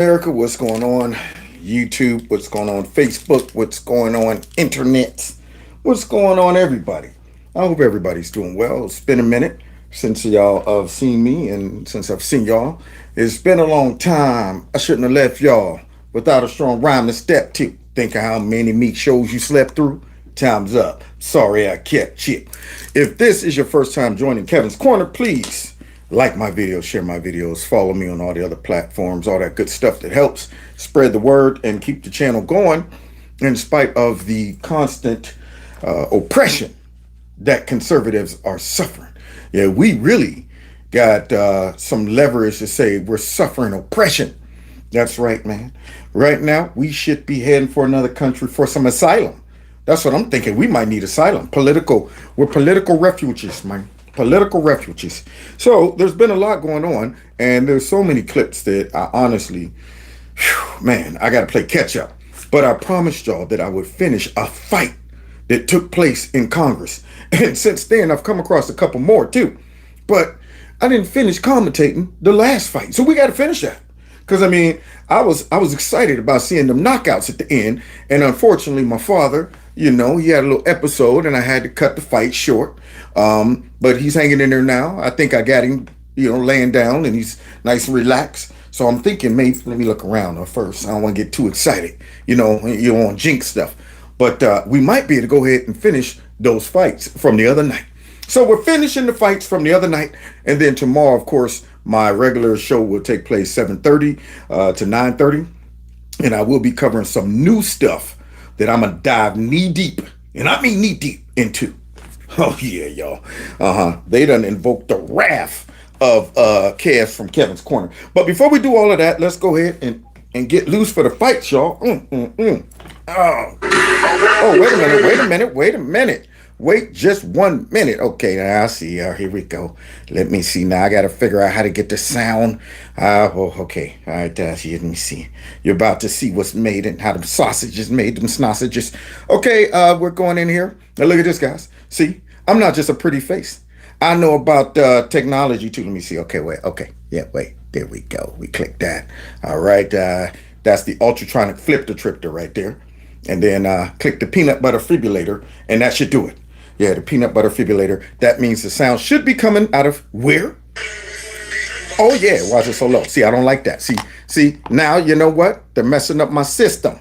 America, what's going on? YouTube, what's going on? Facebook, what's going on? Internet, what's going on, everybody? I hope everybody's doing well. It's been a minute since y'all have seen me, and since I've seen y'all, it's been a long time. I shouldn't have left y'all without a strong rhyme to step to. Think of how many meat shows you slept through? Time's up. Sorry I kept you. If this is your first time joining Kevin's Corner, please like my videos, share my videos, follow me on all the other platforms, all that good stuff that helps spread the word and keep the channel going in spite of the constant oppression that conservatives are suffering. Yeah, we really got some leverage to say we're suffering oppression. That's right, man. Right now, we should be heading for another country for some asylum. That's what I'm thinking. We might need asylum. We're political refugees, man. Political refugees. So there's been a lot going on, and there's so many clips that I honestly, man, I got to play catch up. But I promised y'all that I would finish a fight that took place in Congress. And since then, I've come across a couple more too. But I didn't finish commentating the last fight. So we got to finish that. Because, I mean, I was excited about seeing them knockouts at the end. And unfortunately, my father, he had a little episode and I had to cut the fight short. But he's hanging in there now. I think I got him, laying down and he's nice and relaxed. So I'm thinking maybe, let me look around first. I don't want to get too excited. You don't want to jinx stuff. But we might be able to go ahead and finish those fights from the other night. So we're finishing the fights from the other night. And then tomorrow, of course, my regular show will take place 7:30 to 9:30. And I will be covering some new stuff that I'm going to dive knee deep, and I mean knee deep, into. Oh, yeah, y'all. They done invoked the wrath of Kev from Kevin's Corner. But before we do all of that, let's go ahead and get loose for the fights, y'all. Oh, wait a minute. Wait just 1 minute. Okay, now I see. Here we go. Let me see. Now I got to figure out how to get the sound. Okay. All right, let me see. You're about to see what's made and how the sausage is made, them sausages. Okay, we're going in here. Now look at this, guys. See, I'm not just a pretty face. I know about technology, too. Let me see. Okay, wait. Okay. Yeah, wait. There we go. We click that. All right. That's the ultratronic flipper tripper right there. And then click the peanut butter fibrillator, and that should do it. Yeah, the peanut butter fibrillator. That means the sound should be coming out of where? Oh, yeah. Why is it so low? See, I don't like that. See, now you know what? They're messing up my system.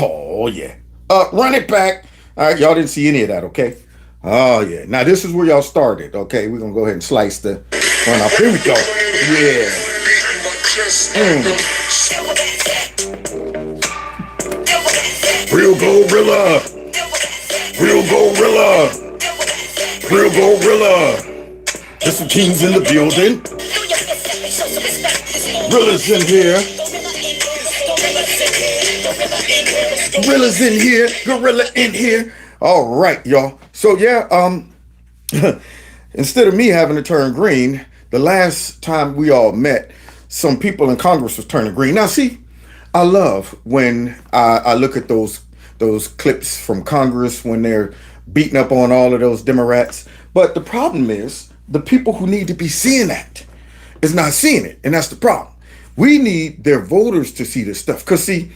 Oh, yeah. Run it back. All right, y'all didn't see any of that, okay? Oh, yeah. Now, this is where y'all started, okay? We're going to go ahead and slice the run up. Here we go. Yeah. Real gorilla. Real gorilla. Real gorilla. There's some kings in the building. Gorillas in here. Gorillas in here. Gorilla in here. All right, y'all. So yeah, instead of me having to turn green, the last time we all met, some people in Congress was turning green. Now see, I love when I look at those clips from Congress when they're beating up on all of those Democrats. But the problem is the people who need to be seeing that is not seeing it. And that's the problem. We need their voters to see this stuff. Because see,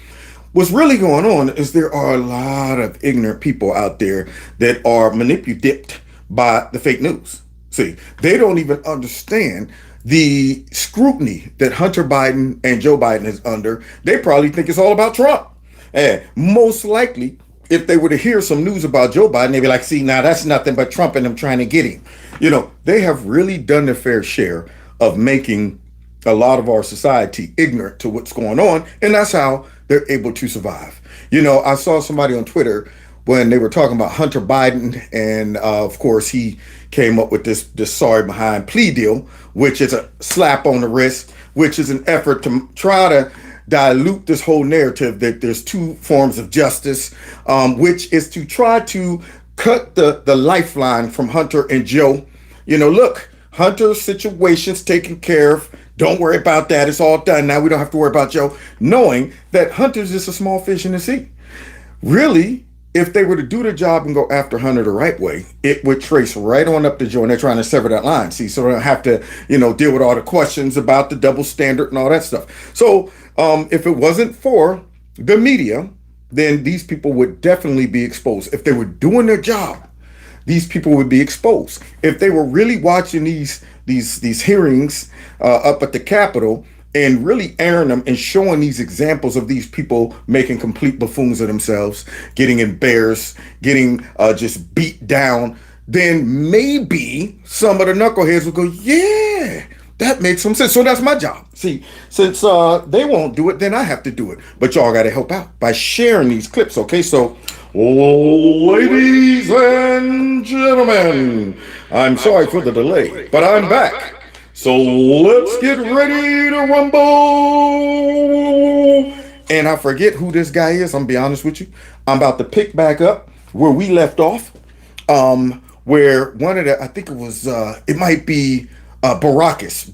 what's really going on is there are a lot of ignorant people out there that are manipulated by the fake news. See, they don't even understand the scrutiny that Hunter Biden and Joe Biden is under. They probably think it's all about Trump. And most likely, if they were to hear some news about Joe Biden, they'd be like, see, now that's nothing but Trump and them trying to get him. They have really done their fair share of making a lot of our society ignorant to what's going on. And that's how they're able to survive. I saw somebody on Twitter when they were talking about Hunter Biden. And of course, he came up with this sorry behind plea deal, which is a slap on the wrist, which is an effort to try to dilute this whole narrative that there's two forms of justice, which is to try to cut the lifeline from Hunter and Joe. Look, Hunter's situation's taken care of. Don't worry about that. It's all done. Now we don't have to worry about Joe, knowing that Hunter's just a small fish in the sea. Really, if they were to do the job and go after Hunter the right way, it would trace right on up to Joe, and they're trying to sever that line. See, so they don't have to, deal with all the questions about the double standard and all that stuff. So If it wasn't for the media, then these people would definitely be exposed. If they were doing their job, these people would be exposed. If they were really watching these hearings up at the Capitol and really airing them and showing these examples of these people making complete buffoons of themselves, getting embarrassed, getting just beat down, then maybe some of the knuckleheads would go, yeah, that makes some sense. So that's my job. See, since they won't do it, then I have to do it. But y'all got to help out by sharing these clips, okay? So, ladies and gentlemen, I'm sorry for the delay, but I'm back. So let's get ready to rumble. And I forget who this guy is. I'm gonna be honest with you. I'm about to pick back up where we left off. Where one of the, I think it was, it might be Barabbas.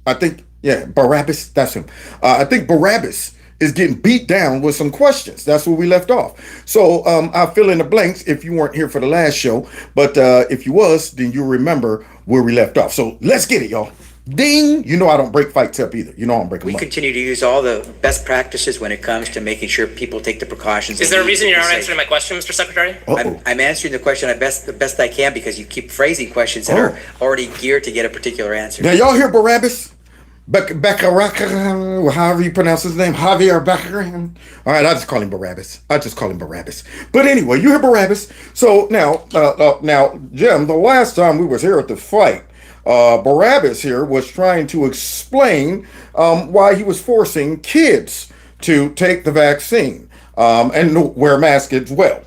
I think, yeah, Barabbas. That's him. I think Barabbas is getting beat down with some questions. That's where we left off. So I'll fill in the blanks if you weren't here for the last show. But if you was, then you'll remember where we left off. So let's get it, y'all. Ding! You know I don't break fights up either. You know I don't break them We up. continue to use all the best practices when it comes to making sure people take the precautions. Is there a reason you're not answering my question, Mr. Secretary? I'm answering the question the best I can because you keep phrasing questions that are already geared to get a particular answer. Now y'all hear Barabbas? Baccarat, however you pronounce his name, Javier Baccarat. All right, I just call him Barabbas. But anyway, you hear Barabbas. So now, Jim, the last time we was here at the fight, Barabbas here was trying to explain why he was forcing kids to take the vaccine and wear masks as well.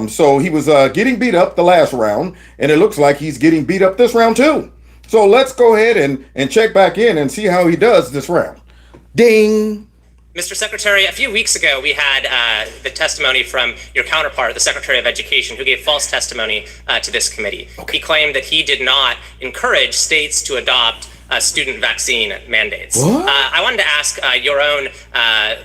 So he was getting beat up the last round, and it looks like he's getting beat up this round too. So let's go ahead and check back in and see how he does this round. Ding. Mr. Secretary, a few weeks ago, we had the testimony from your counterpart, the Secretary of Education, who gave false testimony to this committee. Okay. He claimed that he did not encourage states to adopt student vaccine mandates. I wanted to ask your own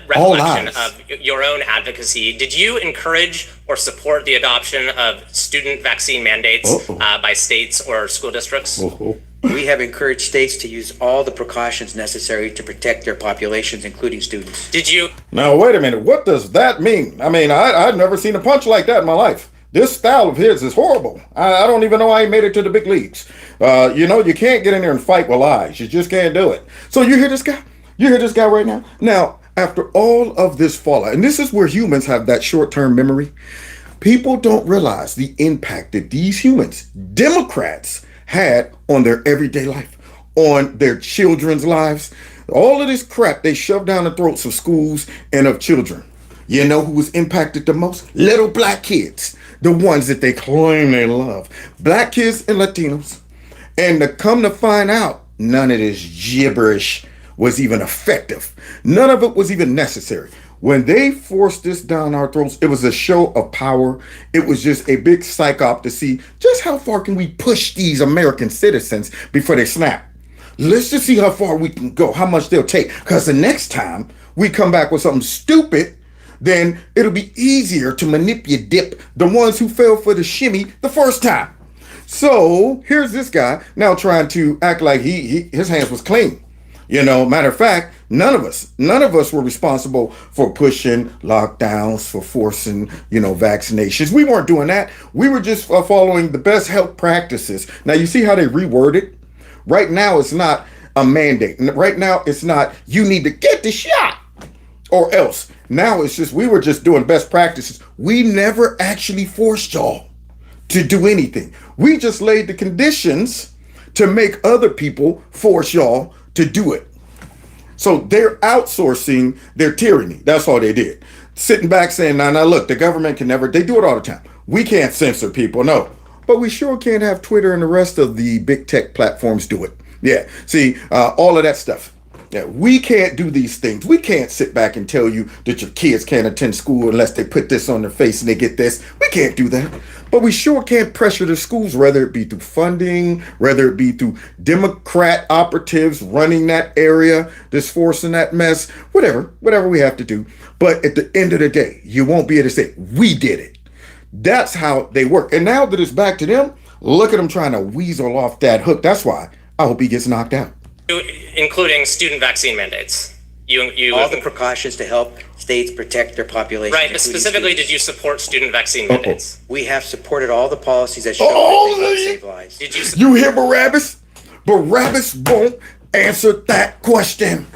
recollection of your own advocacy. Did you encourage or support the adoption of student vaccine mandates by states or school districts? We have encouraged states to use all the precautions necessary to protect their populations, including students. Did you? Now, wait a minute. What does that mean? I mean, I've never seen a punch like that in my life. This style of his is horrible. I don't even know how he made it to the big leagues. You can't get in there and fight with lies. You just can't do it. So you hear this guy? You hear this guy right now? Now, after all of this fallout, and this is where humans have that short-term memory, people don't realize the impact that these humans, Democrats, had on their everyday life, on their children's lives. All of this crap they shoved down the throats of schools and of children. You know who was impacted the most? Little black kids. The ones that they claim they love. Black kids and Latinos. And to come to find out, none of this gibberish was even effective. None of it was even necessary. When they forced this down our throats, it was a show of power. It was just a big psych op to see just how far can we push these American citizens before they snap. Let's just see how far we can go, how much they'll take. Because the next time we come back with something stupid, then it'll be easier to manipulate the ones who fell for the shimmy the first time. So here's this guy now trying to act like his hands was clean. Matter of fact, none of us were responsible for pushing lockdowns, for forcing, vaccinations. We weren't doing that. We were just following the best health practices. Now, you see how they reword it? Right now, it's not a mandate. Right now, it's not, you need to get the shot or else. Now it's just, we were just doing best practices. We never actually forced y'all to do anything. We just laid the conditions to make other people force y'all to do it. So they're outsourcing their tyranny. That's all they did. Sitting back saying, now look, the government can never, they do it all the time. We can't censor people, no. But we sure can't have Twitter and the rest of the big tech platforms do it. Yeah, see, all of that stuff. Yeah, we can't do these things. We can't sit back and tell you that your kids can't attend school unless they put this on their face and they get this. We can't do that. But we sure can't pressure the schools, whether it be through funding, whether it be through Democrat operatives running that area, just forcing that mess, whatever we have to do. But at the end of the day, you won't be able to say, we did it. That's how they work. And now that it's back to them, look at them trying to weasel off that hook. That's why I hope he gets knocked out. Including student vaccine mandates. You all the precautions to help states protect their population. right, but specifically, did you support student vaccine mandates? We have supported all the policies that show Oh, that they help save lives. Did you? You hear Barabbas? Barabbas won't answer that question.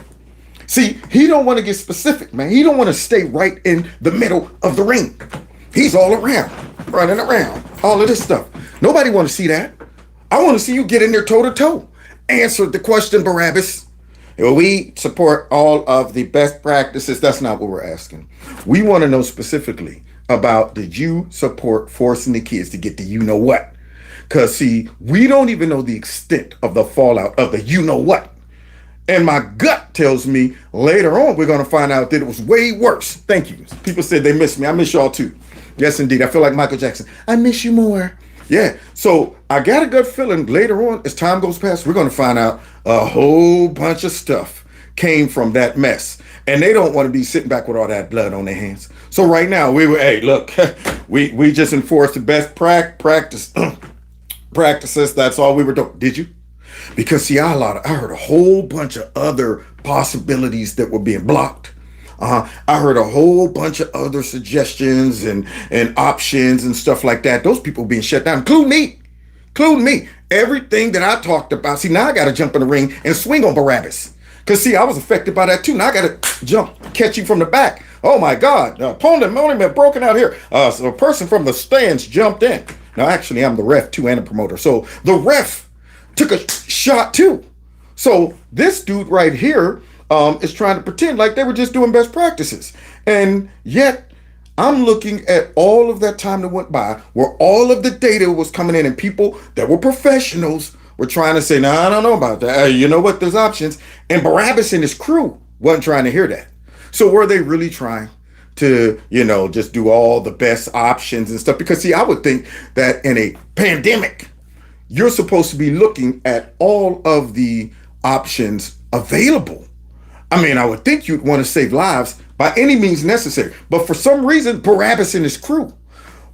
See, he don't want to get specific, man. He don't want to stay right in the middle of the ring. He's all around, running around, all of this stuff. Nobody want to see that. I want to see you get in there toe to toe. Answer the question, Barabbas. We support all of the best practices. That's not what we're asking. We want to know specifically about, did you support forcing the kids to get the you know what? Because, see, we don't even know the extent of the fallout of the you know what. And my gut tells me later on we're going to find out that it was way worse. Thank you. People said they miss me. I miss y'all too. Yes, indeed. I feel like Michael Jackson. I miss you more. Yeah. So I got a gut feeling later on, as time goes past, we're going to find out a whole bunch of stuff came from that mess. And they don't want to be sitting back with all that blood on their hands. So right now hey, look, we just enforced the best practices. That's all we were doing. Did you? Because see, I heard a whole bunch of other possibilities that were being blocked. I heard a whole bunch of other suggestions and options and stuff like that. Those people being shut down, including me. Everything that I talked about. See, now I got to jump in the ring and swing on Barabbas. Because see, I was affected by that too. Now I got to catch you from the back. Oh my God, the opponent only been broken out here. So a person from the stands jumped in. Now actually, I'm the ref too and the promoter. So the ref took a shot too. So this dude right here is trying to pretend like they were just doing best practices. And yet I'm looking at all of that time that went by where all of the data was coming in and people that were professionals were trying to say, no, I don't know about that. You know what? There's options. And Barabbas and his crew wasn't trying to hear that. So were they really trying to, just do all the best options and stuff? Because see, I would think that in a pandemic, you're supposed to be looking at all of the options available. I mean, I would think you'd want to save lives by any means necessary. But for some reason, Barabbas and his crew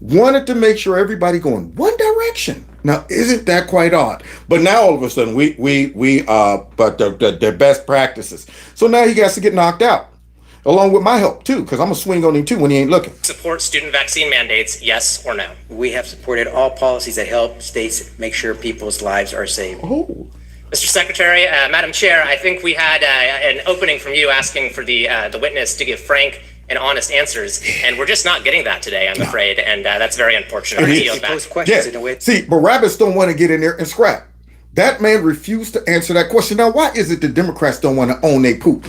wanted to make sure everybody going one direction. Now, isn't that quite odd? But now all of a sudden, but the best practices. So now he has to get knocked out, along with my help too, because I'm gonna swing on him too when he ain't looking. Support student vaccine mandates, yes or no? We have supported all policies that help states make sure people's lives are saved. Oh. Mr. Secretary, Madam Chair, I think we had an opening from you asking for the witness to give frank and honest answers, and we're just not getting that today, I'm afraid, and that's very unfortunate. I yield back. Questions See, Barabbas don't want to get in there and scrap. That man refused to answer that question. Now, why is it the Democrats don't want to own their poop?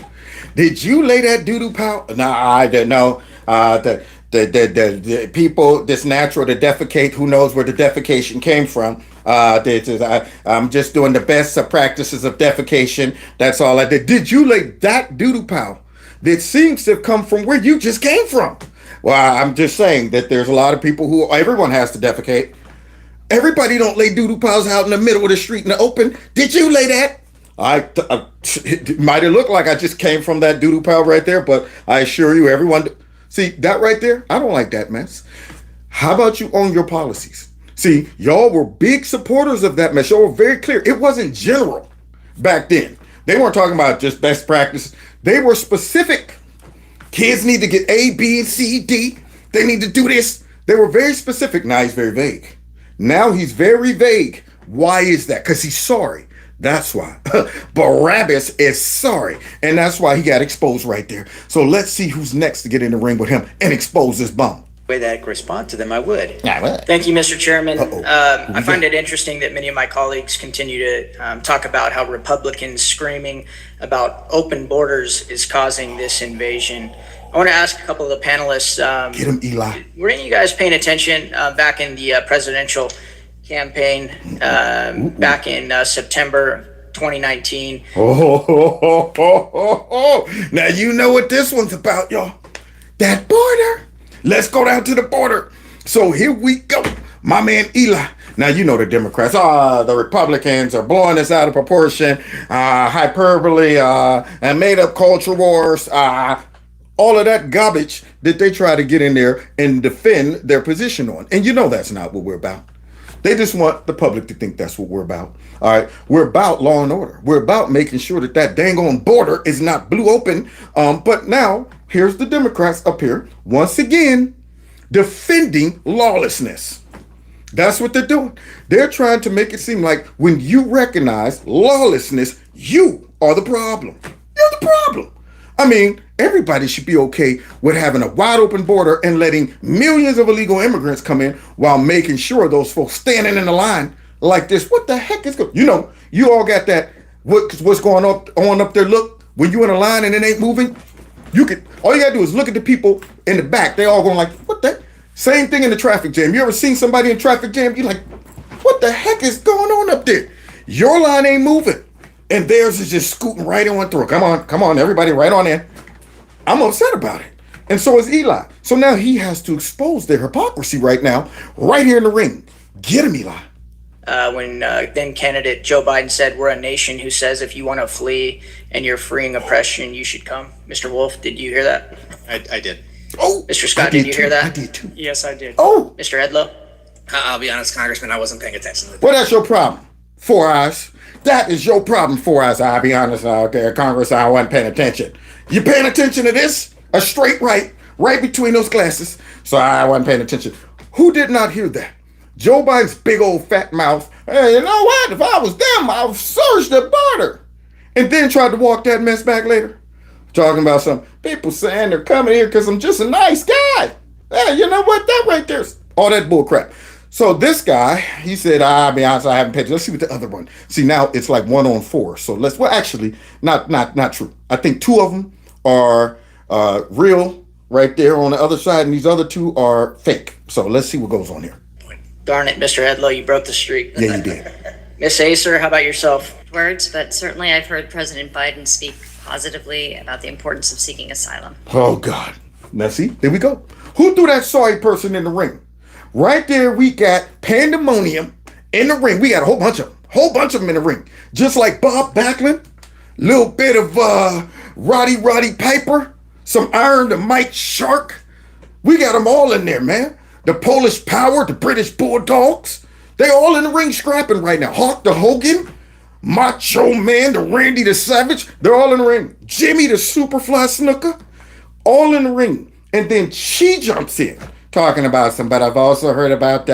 Did you lay that doo-doo pal? No, I didn't know. The people that's natural to defecate, who knows where the defecation came from. I'm just doing the best practices of defecation. That's all I did. Did you lay that doo-doo pal that seems to have come from where you just came from? Well, I'm just saying that there's a lot of people who, everyone has to defecate. Everybody don't lay doo-doo piles out in the middle of the street in the open. Did you lay that? It might have looked like I just came from that doo-doo pile right there, but I assure you, everyone, see that right there? I don't like that mess. How about you own your policies? See, y'all were big supporters of that mess. Y'all were very clear. It wasn't general back then. They weren't talking about just best practice. They were specific. Kids need to get A, B, and C, D. They need to do this. They were very specific. Now he's very vague. Now he's very vague. Why is that? Because he's sorry. That's why. Barabbas is sorry. And that's why he got exposed right there. So let's see who's next to get in the ring with him and expose this bum. Way that I could respond to them, I would. I would. Thank you, Mr. Chairman. I find got? it interesting that many of my colleagues continue to talk about how Republicans screaming about open borders is causing this invasion. I want to ask a couple of the panelists. Get him, Eli. Were any of you guys paying attention back in the presidential campaign back in September 2019? Now you know what this one's about, y'all. That border. Let's go down to the border. So here we go. My man Eli. Now you know the Democrats. The Republicans are blowing this out of proportion. Hyperbole, and made up culture wars. All of that garbage that they try to get in there and defend their position on. And you know that's not what we're about. They just want the public to think that's what we're about. All right. We're about law and order. We're about making sure that that dang on border is not blew open. But now here's the Democrats up here once again defending lawlessness. That's what they're doing. They're trying to make it seem like when you recognize lawlessness, you are the problem. You're the problem. I mean, everybody should be okay with having a wide open border and letting millions of illegal immigrants come in while making sure those folks standing in the line like this. What the heck is going? You know, you all got that. What's going on up there? Look, when you in a line and it ain't moving, all you gotta do is look at the people in the back. They all going like, what the? Same thing in the traffic jam. You ever seen somebody in traffic jam? You like, what the heck is going on up there? Your line ain't moving. And theirs is just scooting right on through. Come on, everybody, right on in. I'm upset about it. And so is Eli. So now he has to expose their hypocrisy right now, right here in the ring. Get him, Eli. When then candidate Joe Biden said, we're a nation who says if you want to flee and you're freeing oppression, you should come. Mr. Wolf, did you hear that? I did. Oh, Mr. Scott, did you hear that? I did too. Yes, I did. Oh, Mr. Edlow? I'll be honest, Congressman, I wasn't paying attention to that. well, that's your problem. Four Eyes. That is your problem, Four Eyes. I'll be honest out there, Congress, I wasn't paying attention. You paying attention to this? A straight right between those glasses. So I wasn't paying attention. Who did not hear that? Joe Biden's big old fat mouth. Hey, you know what? If I was them, I would surge the border. And then tried to walk that mess back later. Talking about some people saying they're coming here because I'm just a nice guy. Hey, you know what? That right there's all that bull crap. So this guy, he said, I'll be honest, I haven't paid. Let's see what the other one. See, now it's like 1 on 4. So actually, not true. I think 2 of them are real right there on the other side, and these other 2 are fake. So let's see what goes on here. Darn it, Mr. Edlow, you broke the streak. Yeah, you did. Miss Acer, how about yourself? Words, but certainly I've heard President Biden speak positively about the importance of seeking asylum. Oh, God. Now, see, there we go. Who threw that sorry person in the ring? Right there, we got pandemonium in the ring. We got a whole bunch of them in the ring. Just like Bob Backlund, little bit of Roddy Piper, some Iron the Mike Shark. We got them all in there, man. The Polish Power, the British Bulldogs. They all in the ring scrapping right now. Hawk the Hogan, Macho Man, the Randy the Savage. They're all in the ring. Jimmy the Superfly Snooker, all in the ring. And then she jumps in. Talking about some, but I've also heard about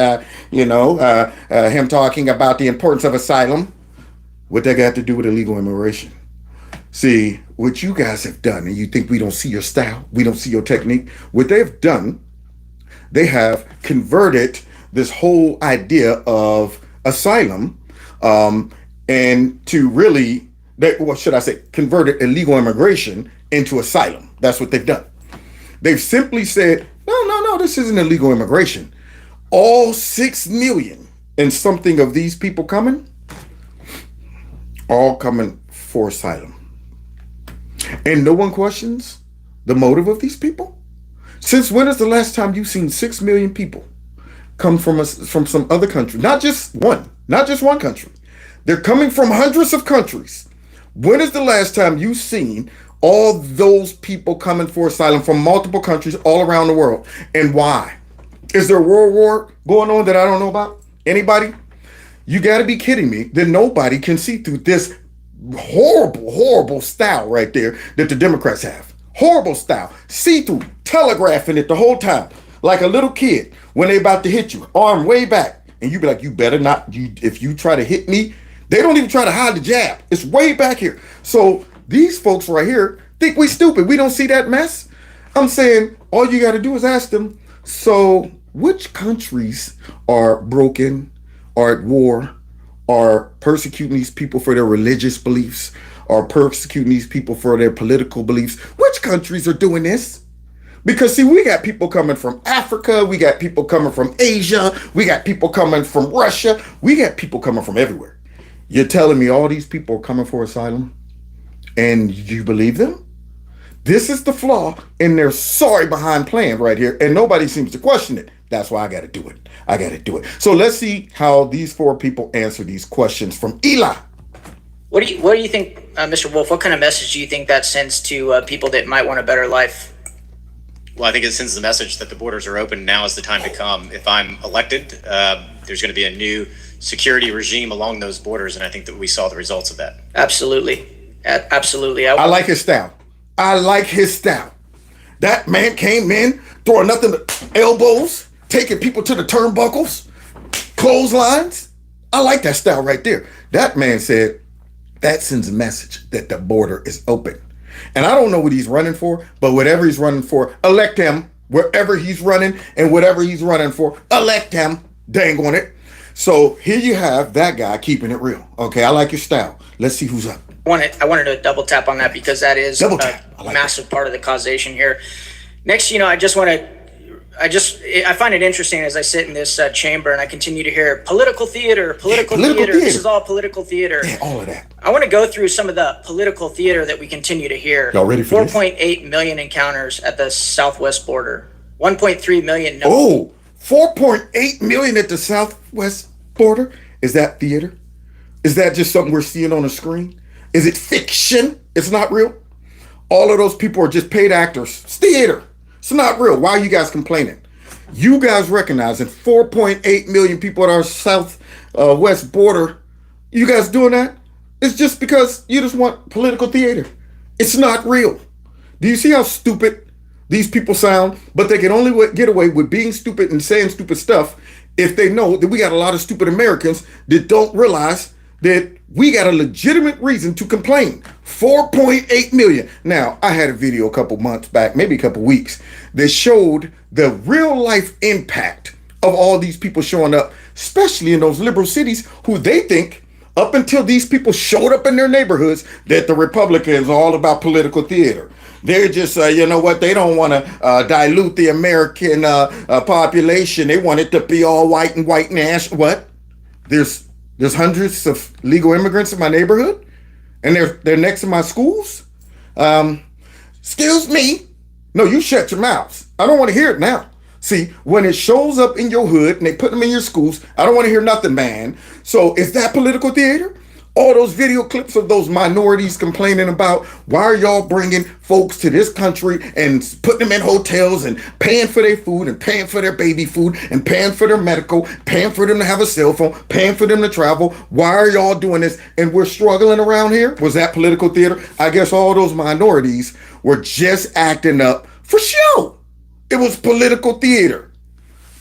him talking about the importance of asylum. What that got to do with illegal immigration? See, what you guys have done, and you think we don't see your style, we don't see your technique. What they've done, they have converted this whole idea of asylum, and to really, converted illegal immigration into asylum. That's what they've done. They've simply said, no, this isn't illegal immigration. All 6 million and something of these people coming, all coming for asylum. And no one questions the motive of these people? Since when is the last time you've seen 6 million people come from some other country? Not just one country. They're coming from hundreds of countries. When is the last time you've seen all those people coming for asylum from multiple countries all around the world? And why? Is there a world war going on that I don't know about? Anybody? You got to be kidding me that nobody can see through this horrible style right there that the Democrats have. Horrible style. See-through, telegraphing it the whole time. Like a little kid when they about to hit you, arm way back. And you be like, you better not. If you try to hit me, they don't even try to hide the jab. It's way back here. So these folks right here think we stupid. We don't see that mess. I'm saying all you got to do is ask them, so which countries are broken, are at war, are persecuting these people for their religious beliefs, are persecuting these people for their political beliefs? Which countries are doing this? Because, see, we got people coming from Africa. We got people coming from Asia. We got people coming from Russia. We got people coming from everywhere. You're telling me all these people are coming for asylum? And you believe them? This is the flaw in their sorry behind plan right here. And nobody seems to question it. That's why I got to do it. So let's see how these 4 people answer these questions from Eli. What do you think, Mr. Wolf? What kind of message do you think that sends to people that might want a better life? Well, I think it sends the message that the borders are open. Now is the time to come. If I'm elected, there's going to be a new security regime along those borders, and I think that we saw the results of that. Absolutely. Absolutely. I like his style. I like his style. That man came in, throwing nothing but elbows, taking people to the turnbuckles, clotheslines. I like that style right there. That man said, that sends a message that the border is open. And I don't know what he's running for, but whatever he's running for, elect him. Wherever he's running and whatever he's running for, elect him. Dang on it. So here you have that guy keeping it real. Okay, I like your style. Let's see who's up. I wanted to double tap on that because that is Double a tap. I like massive part of the causation here. Next, I find it interesting as I sit in this chamber and I continue to hear political theater. This is all political theater. Yeah, all of that. I want to go through some of the political theater that we continue to hear. Y'all ready for this? 4.8 million encounters at the southwest border. 1.3 million. Oh, 4.8 million at the southwest border? Is that theater? Is that just something we're seeing on a screen? Is it fiction? It's not real? All of those people are just paid actors. It's theater. It's not real. Why are you guys complaining? You guys recognizing 4.8 million people at our southwest border. You guys doing that? It's just because you just want political theater. It's not real. Do you see how stupid these people sound? But they can only get away with being stupid and saying stupid stuff if they know that we got a lot of stupid Americans that don't realize that we got a legitimate reason to complain. 4.8 million. Now, I had a video a couple months back, maybe a couple weeks, that showed the real life impact of all these people showing up, especially in those liberal cities who they think, up until these people showed up in their neighborhoods, that the Republicans are all about political theater. They're just, you know what, they don't want to dilute the American population. They want it to be all white and ash. What? There's hundreds of legal immigrants in my neighborhood, and they're next to my schools. Excuse me. No, you shut your mouths. I don't want to hear it now. See, when it shows up in your hood and they put them in your schools, I don't want to hear nothing, man. So is that political theater? All those video clips of those minorities complaining about why are y'all bringing folks to this country and putting them in hotels and paying for their food and paying for their baby food and paying for their medical, paying for them to have a cell phone, paying for them to travel. Why are y'all doing this? And we're struggling around here. Was that political theater? I guess all those minorities were just acting up for show. It was political theater.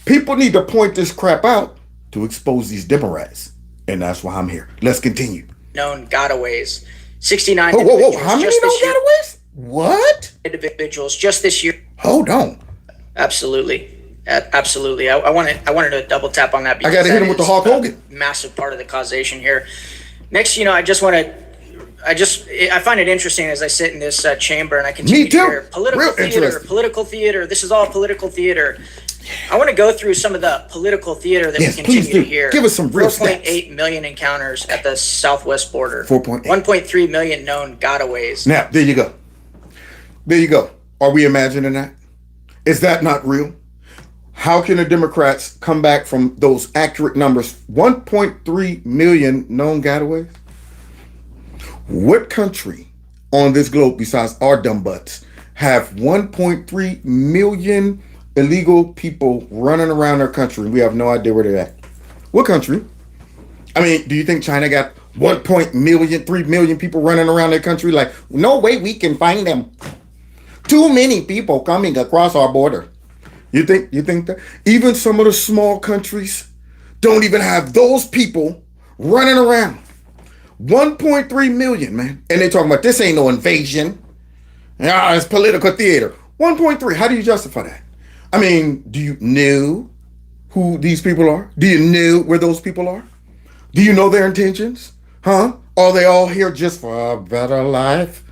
People need to point this crap out to expose these Democrats. And that's why I'm here. Let's continue. Known gotaways. 69 Whoa. individuals. How many just this known year. gotaways? What? Individuals just this year. Hold on. Absolutely. Absolutely. I wanted to double tap on that because I got to hit that him with the is Hulk a Hogan. massive part of the causation here. Next, I find it interesting as I sit in this chamber and I continue Me too. to hear political theater. This is all political theater. I want to go through some of the political theater that Yes, we please continue do. to hear. Give us some real 4.8 million encounters at the southwest border. 4.8. 1.3 million known gotaways. Now, there you go. There you go. Are we imagining that? Is that not real? How can the Democrats come back from those accurate numbers? 1.3 million known gotaways? What country on this globe besides our dumb butts have 1.3 million illegal people running around their country? We have no idea where they're at. What country? I mean, do you think China got 3 million people running around their country? Like, no way we can find them. Too many people coming across our border. You think that? Even some of the small countries don't even have those people running around. 1.3 million, man. And they talking about this ain't no invasion. It's political theater. 1.3. How do you justify that? I mean, do you know who these people are? Do you know where those people are? Do you know their intentions? Huh? Are they all here just for a better life?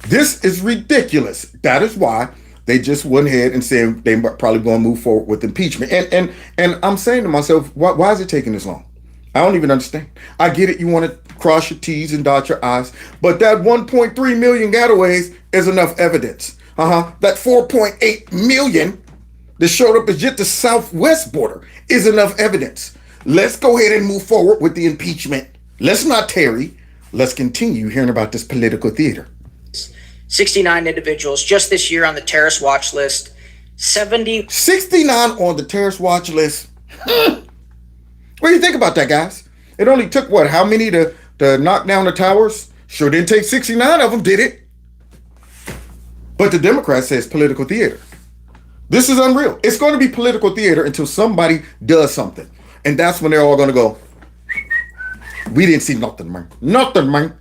This is ridiculous. That is why they just went ahead and said they probably going to move forward with impeachment. And I'm saying to myself, why is it taking this long? I don't even understand. I get it. You want to cross your T's and dot your I's, but that 1.3 million gotaways is enough evidence. That 4.8 million that showed up at just the southwest border is enough evidence. Let's go ahead and move forward with the impeachment. Let's not tarry. Let's continue hearing about this political theater. 69 individuals just this year on the terrorist watch list. 70. 69 on the terrorist watch list. What do you think about that, guys? It only took, what, how many to knock down the towers? Sure didn't take 69 of them, did it? But the Democrat says political theater. This is unreal. It's going to be political theater until somebody does something. And that's when they're all going to go, we didn't see nothing, man. Nothing, man.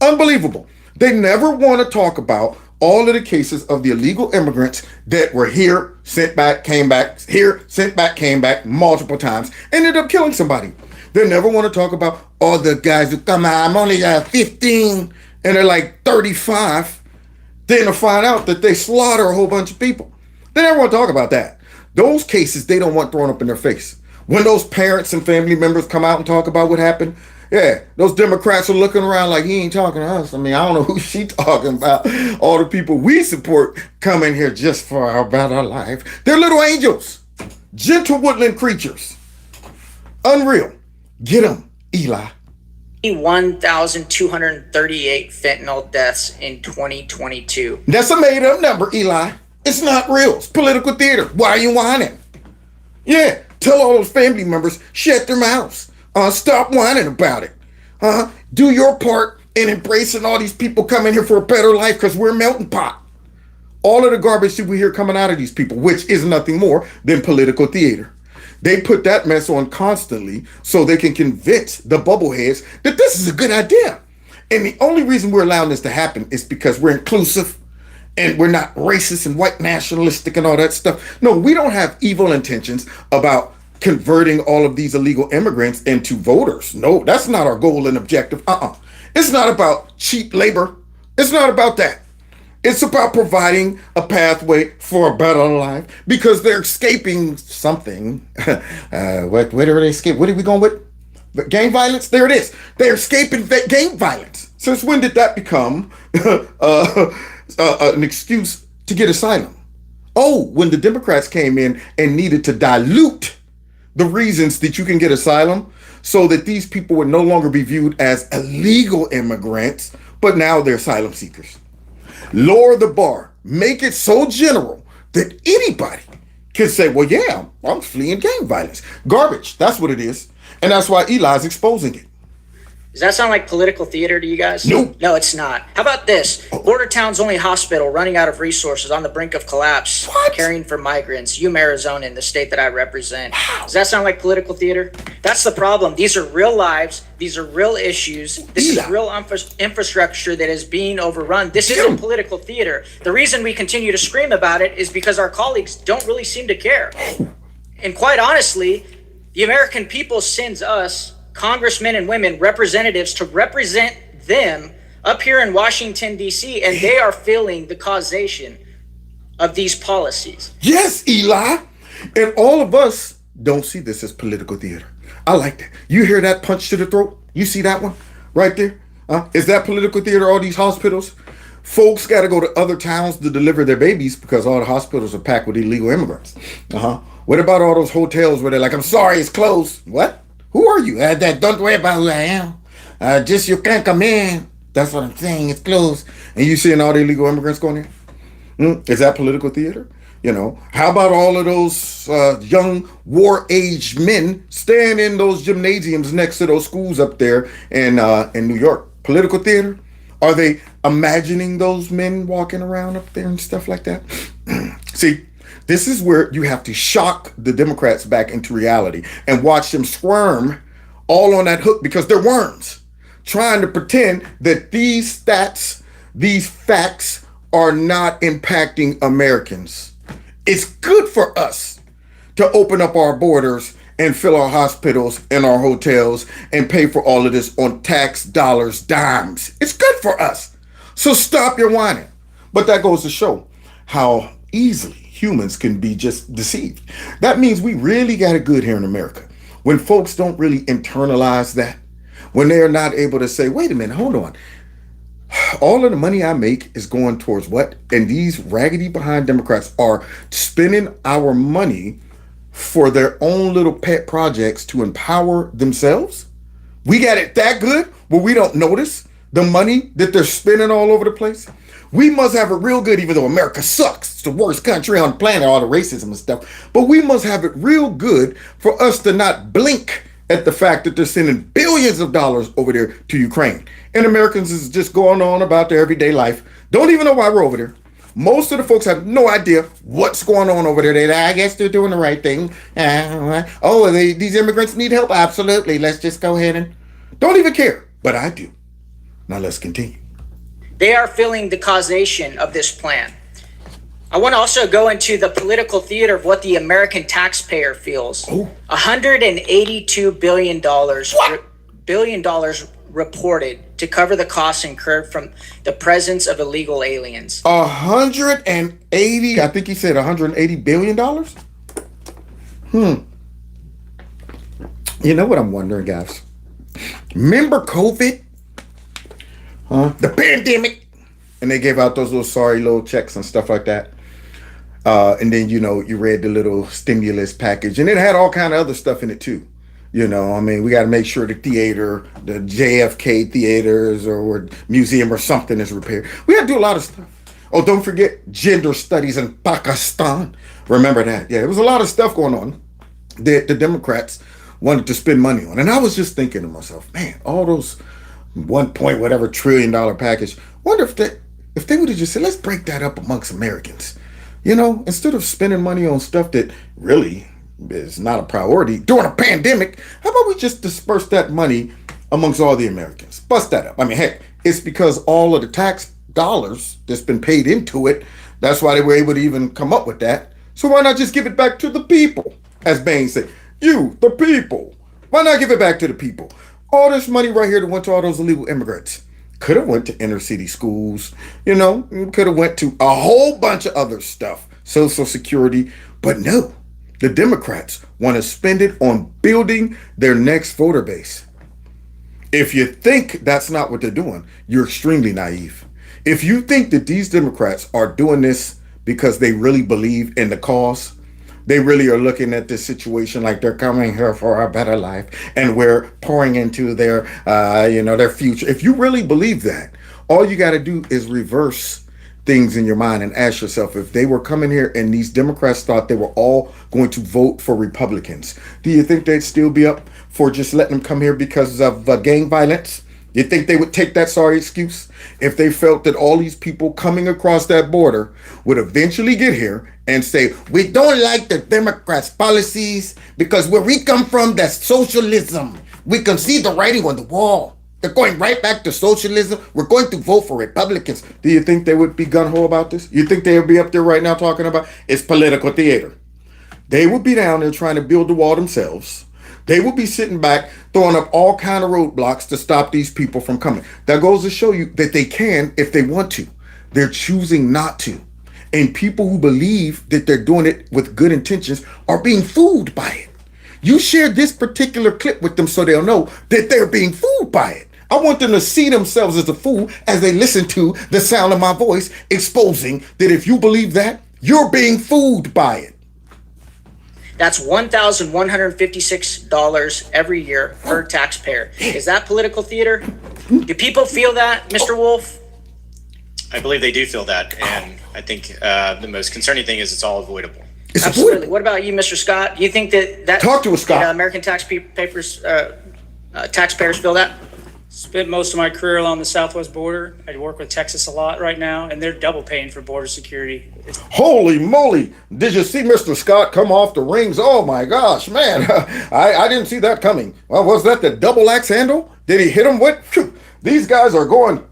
Unbelievable. They never want to talk about all of the cases of the illegal immigrants that were here, sent back, came back, here, sent back, came back multiple times, ended up killing somebody. They never want to talk about all the guys who come out, I'm only 15, and they're like 35. Then to find out that they slaughter a whole bunch of people. They never want to talk about that. Those cases they don't want thrown up in their face. When those parents and family members come out and talk about what happened, yeah, those Democrats are looking around like he ain't talking to us. I mean, I don't know who she talking about. All the people we support come in here just for our better life. They're little angels, gentle woodland creatures. Unreal. Get them, Eli. 1,238 fentanyl deaths in 2022. That's a made-up number, Eli. It's not real. It's political theater. Why are you whining? Yeah, tell all those family members, shut their mouths. Stop whining about it. Do your part in embracing all these people coming here for a better life because we're a melting pot. All of the garbage that we hear coming out of these people, which is nothing more than political theater. They put that mess on constantly so they can convince the bubbleheads that this is a good idea. And the only reason we're allowing this to happen is because we're inclusive and we're not racist and white nationalistic and all that stuff. No, we don't have evil intentions about converting all of these illegal immigrants into voters. No, that's not our goal and objective. It's not about cheap labor. It's not about that. It's about providing a pathway for a better life because they're escaping something. What are they escaping? What are we going with? Gang violence? There it is. They're escaping gang violence. Since when did that become an excuse to get asylum? Oh, when the Democrats came in and needed to dilute the reasons that you can get asylum so that these people would no longer be viewed as illegal immigrants, but now they're asylum seekers. Lower the bar, make it so general that anybody can say, well, yeah, I'm fleeing gang violence. Garbage, that's what it is. And that's why Eli's exposing it. Does that sound like political theater to you guys? No. No, it's not. How about this? Border Town's only hospital running out of resources on the brink of collapse, What? caring for migrants. Yuma, Arizona, in the state that I represent. Does that sound like political theater? That's the problem. These are real lives. These are real issues. This is Eli. real infrastructure that is being overrun. This isn't political theater. The reason we continue to scream about it is because our colleagues don't really seem to care. And quite honestly, the American people sends us congressmen and women, representatives, to represent them up here in Washington, D.C., and they are feeling the causation of these policies. Yes, Eli. And all of us don't see this as political theater. I like that. You hear that punch to the throat? You see that one right there? Is that political theater, all these hospitals? Folks got to go to other towns to deliver their babies because all the hospitals are packed with illegal immigrants. What about all those hotels where they're like, I'm sorry, it's closed? What? Who are you? Don't worry about who I am. Just you can't come in. That's what I'm saying. It's closed. And you seeing all the illegal immigrants going in? Is that political theater? You know, how about all of those young war-aged men staying in those gymnasiums next to those schools up there in New York? Political theater? Are they imagining those men walking around up there and stuff like that? See, this is where you have to shock the Democrats back into reality and watch them squirm all on that hook because they're worms, trying to pretend that these stats, these facts are not impacting Americans. It's good for us to open up our borders and fill our hospitals and our hotels and pay for all of this on tax dollars, dimes. It's good for us. So stop your whining. But that goes to show how easily humans can be just deceived. That means we really got it good here in America. When folks don't really internalize that, when they're not able to say, wait a minute, hold on. All of the money I make is going towards what? And these raggedy behind Democrats are spending our money for their own little pet projects to empower themselves. We got it that good where we don't notice the money that they're spending all over the place. We must have it real good, even though America sucks. It's the worst country on the planet, all the racism and stuff. But we must have it real good for us to not blink at the fact that they're sending billions of dollars over there to Ukraine. And Americans is just going on about their everyday life. Don't even know why we're over there. Most of the folks have no idea what's going on over there. I guess they're doing the right thing. These immigrants need help. Absolutely. Let's just go ahead and don't even care. But I do. Now let's continue. They are feeling the causation of this plan. I want to also go into the political theater of what the American taxpayer feels. $182 billion reported to cover the costs incurred from the presence of illegal aliens. 180, I think he said $180 billion? You know what I'm wondering, guys? Remember COVID? The pandemic? And they gave out those little sorry little checks and stuff like that. And then, you read the little stimulus package. And it had all kind of other stuff in it, too. We got to make sure the theater, the JFK theaters or museum or something is repaired. We got to do a lot of stuff. Oh, don't forget gender studies in Pakistan. Remember that. Yeah, there was a lot of stuff going on that the Democrats wanted to spend money on. And I was just thinking to myself, man, all those 1 point whatever trillion dollar package, wonder if they would have just said, let's break that up amongst Americans. Instead of spending money on stuff that really is not a priority during a pandemic, how about we just disperse that money amongst all the Americans? Bust that up. I mean, heck, it's because all of the tax dollars that's been paid into it, that's why they were able to even come up with that. So why not just give it back to the people? As Bain said, you, the people. Why not give it back to the people? All this money right here that went to all those illegal immigrants could have went to inner city schools, could have went to a whole bunch of other stuff, Social Security, but no. The Democrats want to spend it on building their next voter base. If you think that's not what they're doing, you're extremely naive. If you think that these Democrats are doing this because they really believe in the cause, they really are looking at this situation like they're coming here for a better life and we're pouring into their future. If you really believe that, all you got to do is reverse things in your mind and ask yourself, if they were coming here and these Democrats thought they were all going to vote for Republicans, do you think they'd still be up for just letting them come here because of gang violence? You think they would take that sorry excuse if they felt that all these people coming across that border would eventually get here and say, we don't like the Democrats' policies because where we come from, that's socialism. We can see the writing on the wall. They're going right back to socialism. We're going to vote for Republicans. Do you think they would be gung-ho about this? You think they would be up there right now talking about it's political theater? They would be down there trying to build the wall themselves. They would be sitting back, throwing up all kind of roadblocks to stop these people from coming. That goes to show you that they can if they want to. They're choosing not to. And people who believe that they're doing it with good intentions are being fooled by it. You share this particular clip with them so they'll know that they're being fooled by it. I want them to see themselves as a fool as they listen to the sound of my voice exposing that if you believe that, you're being fooled by it. That's $1,156 every year per taxpayer. Is that political theater? Do people feel that, Mr. Wolf? I believe they do feel that, and I think the most concerning thing is it's all avoidable. It's Absolutely. avoidable. What about you, Mr. Scott? Do you think that Talk to us, Scott. American taxpayers feel that? Spent most of my career along the southwest border. I work with Texas a lot right now, and they're double paying for border security. Holy moly. Did you see Mr. Scott come off the rings? Oh my gosh, man. I didn't see that coming. Well, was that the double axe handle? Did he hit him with? Phew. These guys are going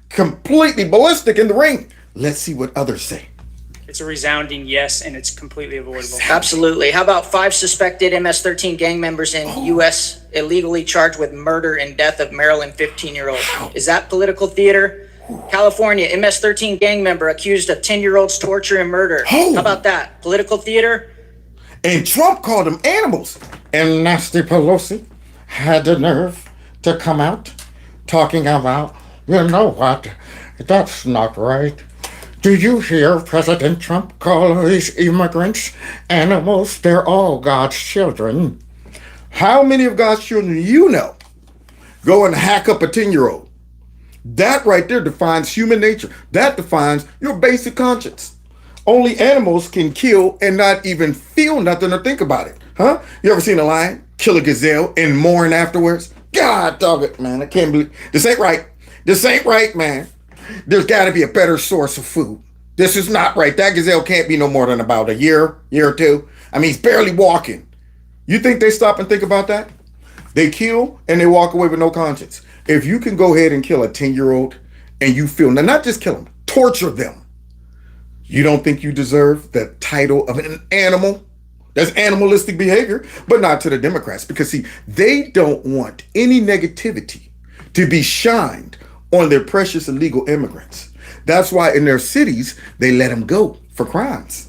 completely ballistic in the ring. Let's see what others say. It's a resounding yes, and it's completely avoidable. Absolutely. How about 5 suspected MS-13 gang members in U.S. illegally charged with murder and death of Maryland 15-year-old? Is that political theater? California, MS-13 gang member accused of 10-year-old's torture and murder. How about that? Political theater? And Trump called them animals. And Nasty Pelosi had the nerve to come out talking about, you know what, that's not right. Do you hear President Trump call these immigrants animals? They're all God's children. How many of God's children do you know go and hack up a 10-year-old? That right there defines human nature. That defines your basic conscience. Only animals can kill and not even feel nothing or think about it. Huh? You ever seen a lion kill a gazelle and mourn afterwards? God dog it, man. I can't believe this ain't right. This ain't right, man. There's got to be a better source of food. This is not right. That gazelle can't be no more than about a year or two. I mean, he's barely walking. You think they stop and think about that? They kill and they walk away with no conscience. If you can go ahead and kill a 10-year-old and you feel, now not just kill them, torture them. You don't think you deserve the title of an animal? That's animalistic behavior, but not to the Democrats. Because see, they don't want any negativity to be shined on their precious illegal immigrants. That's why in their cities, they let them go for crimes.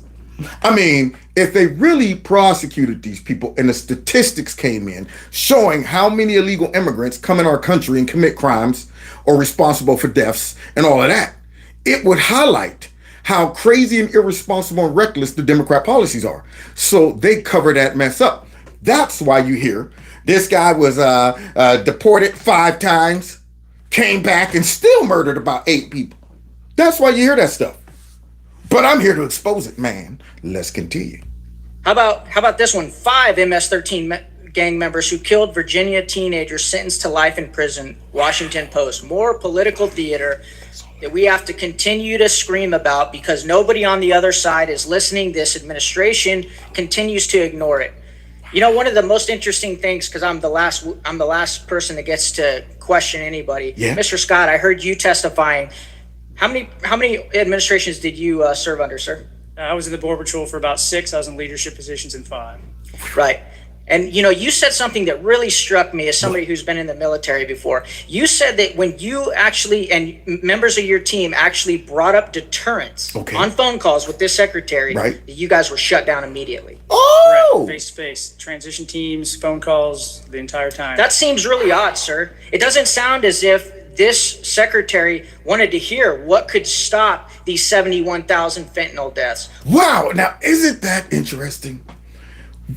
I mean, if they really prosecuted these people and the statistics came in showing how many illegal immigrants come in our country and commit crimes or responsible for deaths and all of that, it would highlight how crazy and irresponsible and reckless the Democrat policies are. So they cover that mess up. That's why you hear this guy was deported 5 times, came back and still murdered about 8 people. That's why you hear that stuff. But I'm here to expose it, man. Let's continue. How about this one? 5 MS-13 gang members who killed Virginia teenagers sentenced to life in prison. Washington Post. More political theater that we have to continue to scream about because nobody on the other side is listening. This administration continues to ignore it. You know, one of the most interesting things, because I'm the last person that gets to question anybody. Yeah. Mr. Scott, I heard you testifying. How many administrations did you serve under, sir? I was in the Border Patrol for about 6. I was in leadership positions in 5. Right. And, you know, you said something that really struck me as somebody who's been in the military before. You said that when you actually, and members of your team actually brought up deterrence on phone calls with this secretary, right, that you guys were shut down immediately. Oh! Face to face. Transition teams, phone calls, the entire time. That seems really odd, sir. It doesn't sound as if this secretary wanted to hear what could stop these 71,000 fentanyl deaths. Wow. Now, isn't that interesting?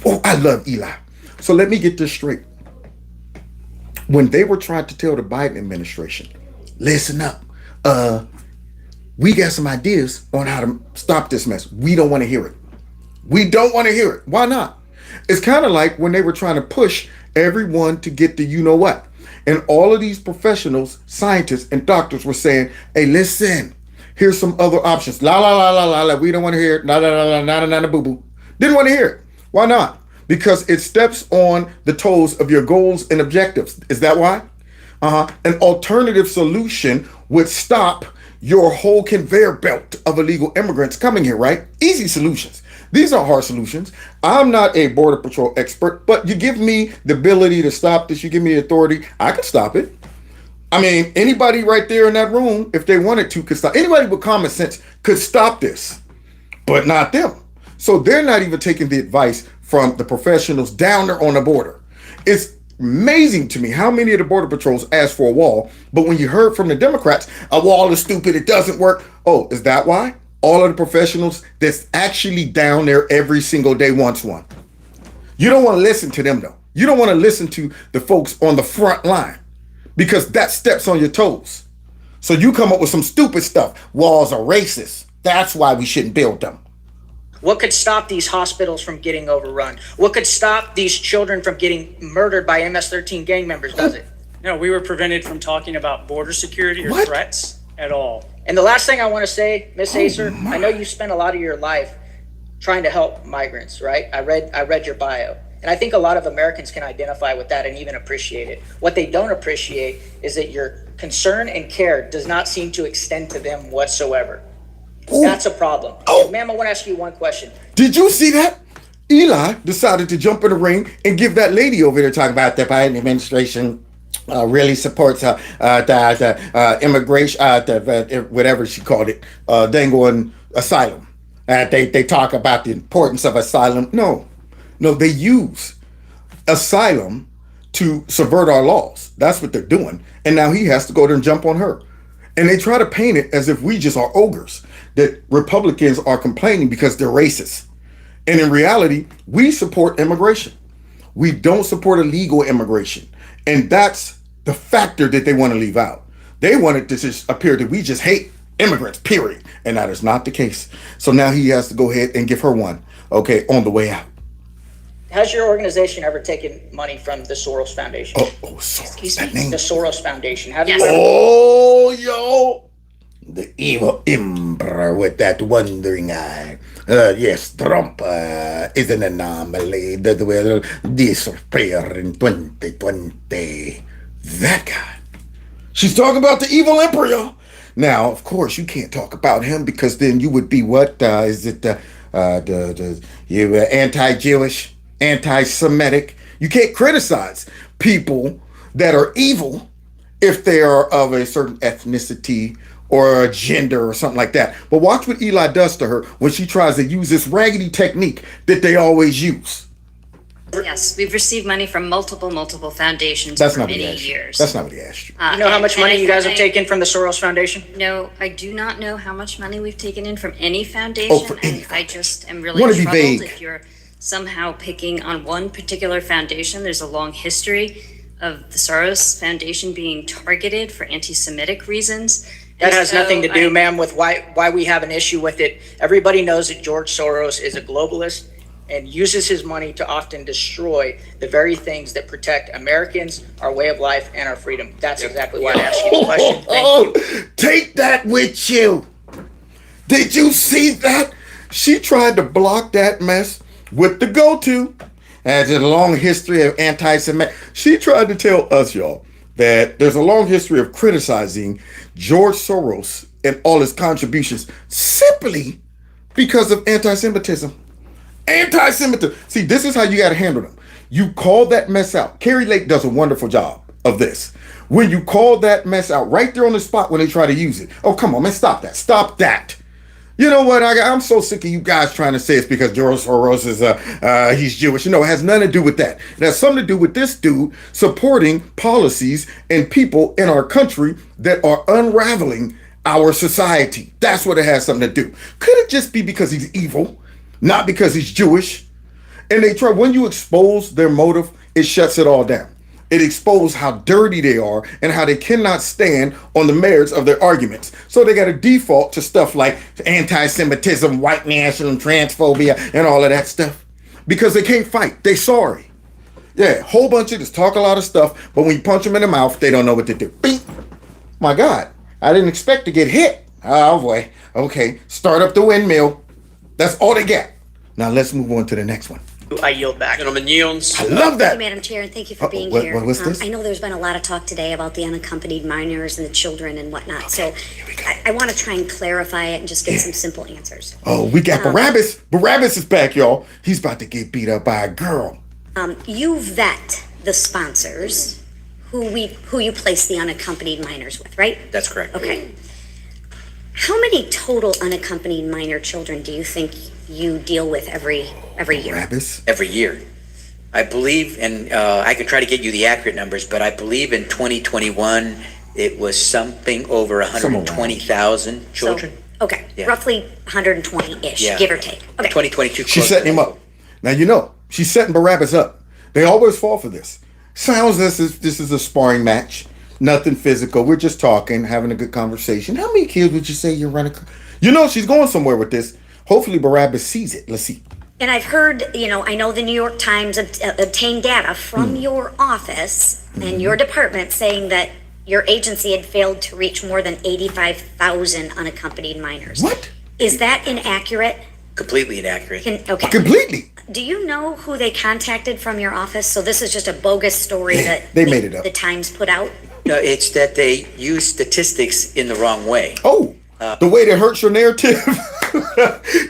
Oh, I love Eli. So let me get this straight. When they were trying to tell the Biden administration, listen up, we got some ideas on how to stop this mess. We don't want to hear it. We don't want to hear it. Why not? It's kind of like when they were trying to push everyone to get the you know what. And all of these professionals, scientists, and doctors were saying, hey, listen, here's some other options. La, la, la, la, la, la. We don't want to hear it. La, la, la, la, na, na, na, na, boo, boo. Didn't want to hear it. Why not? Because it steps on the toes of your goals and objectives. Is that why? An alternative solution would stop your whole conveyor belt of illegal immigrants coming here, right? Easy solutions. These are hard solutions. I'm not a Border Patrol expert, but you give me the ability to stop this. You give me the authority. I can stop it. I mean, anybody right there in that room, if they wanted to, could stop. Anybody with common sense could stop this, but not them. So they're not even taking the advice from the professionals down there on the border. It's amazing to me how many of the Border Patrols asked for a wall, but when you heard from the Democrats, a wall is stupid, it doesn't work. Oh, is that why? All of the professionals that's actually down there every single day wants one. You don't want to listen to them, though. You don't want to listen to the folks on the front line because that steps on your toes. So you come up with some stupid stuff. Walls are racist. That's why we shouldn't build them. What could stop these hospitals from getting overrun? What could stop these children from getting murdered by MS-13 gang members, does it? No, we were prevented from talking about border security or threats at all. And the last thing I want to say, Ms. Acer, I know you spent a lot of your life trying to help migrants, right? I read your bio. And I think a lot of Americans can identify with that and even appreciate it. What they don't appreciate is that your concern and care does not seem to extend to them whatsoever. Ooh. That's a problem. Oh. Ma'am, I want to ask you one question. Did you see that? Eli decided to jump in the ring and give that lady over there talking about the Biden administration really supports the immigration, whatever she called it, dangle asylum. They talk about the importance of asylum. No, they use asylum to subvert our laws. That's what they're doing. And now he has to go there and jump on her. And they try to paint it as if we just are ogres, that Republicans are complaining because they're racist. And in reality, we support immigration. We don't support illegal immigration. And that's the factor that they want to leave out. They wanted to just appear that we just hate immigrants, period. And that is not the case. So now he has to go ahead and give her one, okay, on the way out. Has your organization ever taken money from the Soros Foundation? Soros. Excuse That me? name. The Soros Foundation. Have Yes. you ever? Oh, yo. The evil emperor with that wandering eye. Yes, Trump is an anomaly that will disappear in 2020. That guy. She's talking about the evil emperor, y'all. Now, of course, you can't talk about him because then you would be what? You anti-Jewish, anti-Semitic. You can't criticize people that are evil if they are of a certain ethnicity or a gender or something like that. But watch what Eli does to her when she tries to use this raggedy technique that they always use. Yes, we've received money from multiple foundations That's for not what he many asked you. years. That's not what he asked you. You know how much And money I you guys have think taken from the Soros Foundation? No, I do not know how much money we've taken in from any foundation. Oh, for any And I just am really Wanna be troubled vague. if you're somehow picking on one particular foundation. There's a long history of the Soros Foundation being targeted for anti-Semitic reasons. That And has nothing to so do, I- ma'am, with why we have an issue with it. Everybody knows that George Soros is a globalist and uses his money to often destroy the very things that protect Americans, our way of life, and our freedom. That's exactly why I asked you the question. Thank you. Take that with you. Did you see that? She tried to block that mess with the go-to. Has a long history of anti-Semitic. She tried to tell us, y'all, that there's a long history of criticizing George Soros and all his contributions simply because of anti-Semitism. Anti-Semitism. See, this is how you got to handle them. You call that mess out. Carrie Lake does a wonderful job of this. When you call that mess out right there on the spot when they try to use it. Oh, come on, man, stop that. Stop that. You know what? I'm so sick of you guys trying to say it's because George Soros is he's Jewish. No, it has nothing to do with that. It has something to do with this dude supporting policies and people in our country that are unraveling our society. That's what it has something to do. Could it just be because he's evil, not because he's Jewish? And they try, when you expose their motive, it shuts it all down. It exposed how dirty they are and how they cannot stand on the merits of their arguments. So they got to default to stuff like anti-Semitism, white nationalism, transphobia, and all of that stuff. Because they can't fight. They sorry. Yeah, whole bunch of just talk a lot of stuff, but when you punch them in the mouth, they don't know what to do. Bing! My God, I didn't expect to get hit. Oh boy. Okay, start up the windmill. That's all they get. Now let's move on to the next one. I yield back. Gentleman yields. I love Thank that. you, Madam Chair, and thank you for being what- here. what was this? I know there's been a lot of talk today about the unaccompanied minors and the children and whatnot, so I want to try and clarify it and just get some simple answers. Oh, we got Barabbas. Barabbas is back, y'all. He's about to get beat up by a girl. You vet the sponsors who you place the unaccompanied minors with, right? That's correct. Okay. How many total unaccompanied minor children do you think you deal with every year? Barabbas? Every year. I believe, and I can try to get you the accurate numbers, but I believe in 2021, it was something over 120,000 children. So, okay, Yeah. roughly 120-ish, Yeah. give or take. Okay. 2022. She's setting him up. Now, you know, she's setting Barabbas up. They always fall for this. Sounds this is a sparring match. Nothing physical. We're just talking, having a good conversation. How many kids would you say you're running? You know, she's going somewhere with this. Hopefully, Barabbas sees it. Let's see. And I've heard, I know the New York Times obtained data from your office and your department saying that your agency had failed to reach more than 85,000 unaccompanied minors. What? Is that inaccurate? Completely inaccurate. Okay. Completely. Do you know who they contacted from your office? So this is just a bogus story Yeah, that they made it up. the Times put out? No, it's that they use statistics in the wrong way. Oh, the way that hurts your narrative.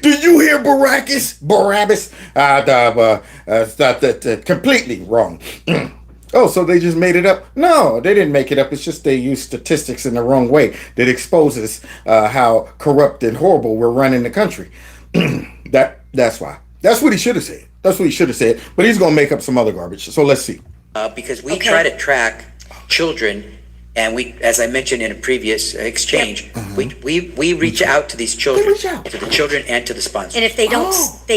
Do you hear Barabbas? Completely wrong. Oh, so they just made it up? No, they didn't make it up. It's just they use statistics in the wrong way that exposes how corrupt and horrible we're running the country. That's why. That's what he should have said. That's what he should have said. But he's going to make up some other garbage. So let's see. Because we try to track children And we, as I mentioned in a previous exchange, we reach out to these children, reach out. to the children and to the sponsors. And if they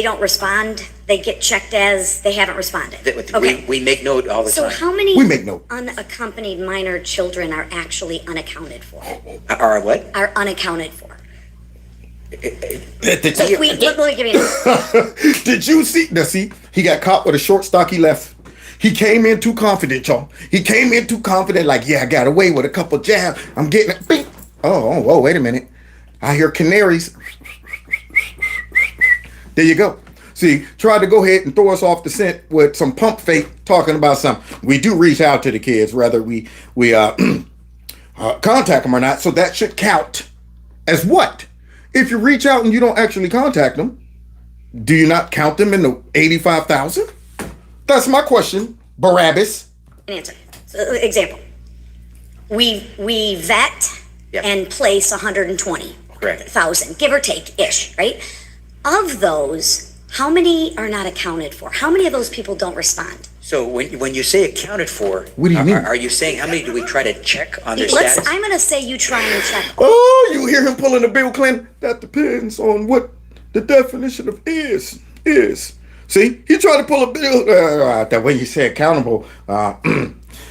don't respond, they get checked as they haven't responded. Okay. We make note all the So time. how many We make note. unaccompanied minor children are actually unaccounted for? Are what? Are unaccounted for? Did Let me give you an you see? Now see, he got caught with a short stock. He left. He came in too confident, y'all. He came in too confident, like, yeah, I got away with a couple jabs. I'm getting it. Bing. Oh, wait a minute. I hear canaries. There you go. See, tried to go ahead and throw us off the scent with some pump fake talking about something. We do reach out to the kids, whether we contact them or not. So that should count as what? If you reach out and you don't actually contact them, do you not count them in the 85,000? That's my question, Barabbas. answer. So, example. We vet Yep. and place 120,000, Correct. give or take ish, right? Of those, how many are not accounted for? How many of those people don't respond? So when you say accounted for, What do you mean? Are you saying how many do we try to check on their Let's. status? I'm going to say you try and check. Oh, you hear him pulling the Bill Clinton? That depends on what the definition of is. See, he tried to pull a bill. That way you say accountable.